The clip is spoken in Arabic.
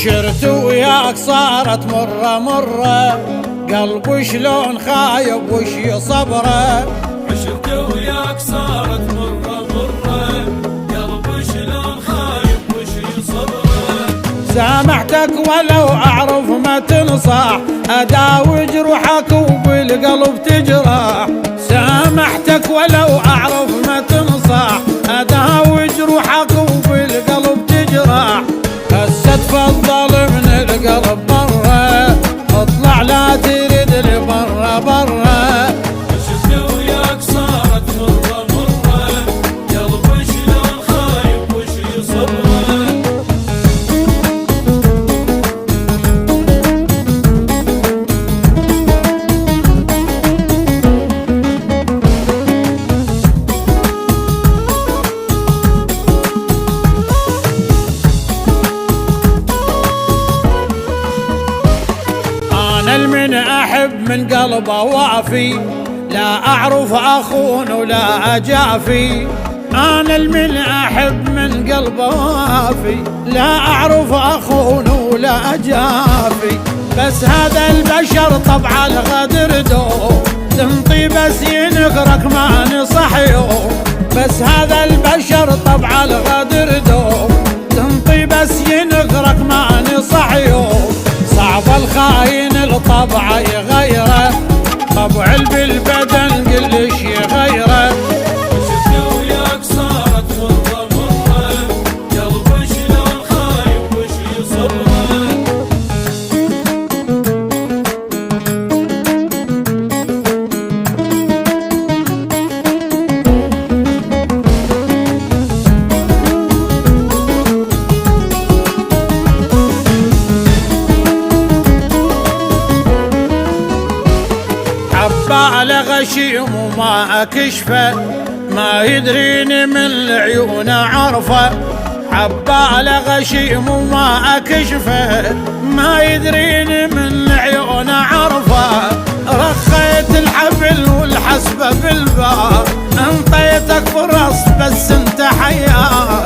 عشرت وياك صارت مرة مرة، قلبي شلون خايب وش صبره. عشرت وياك صارت مرة مرة، قلبي شلون خايب وش صبره. سامحتك ولو أعرف ما تنصح، أداوي جروحك وبالقلب تجرح. سامحتك ولو أعرف ما تنصح، أداوي جروحك وبالقلب تجرح. هسه تفضل من القلب برا، اطلع لا تريد لي برا برا. عشرت وياك صارت مرة مرة، قلبي شلون خايب وش صبره. المن أحب من قلبه وافي، لا أعرف أخون ولا أجافي. أنا المن أحب من قلبه وافي، لا أعرف أخون ولا أجافي. بس هذا البشر طبع الغدر دوم، تنطي بس ينكرك ما نصحيه. بس هذا البشر طبع الغدر دوم، تنطي بس ينكرك ما نصحيه. صعب الخاين الطبع يغيره، طبع بالبدن كلش يغيره. عشرت وياك صارت مرة مرة، قلبي شلون خايب وش صبره. على غشيم وما أكشفه، ما يدريني من العيون عرفه. على غشيم وما أكشفه، ما يدريني من العيون عرفه. رخيت الحبل والحسبة بالباب، انطيتك فرص بس انت حيار.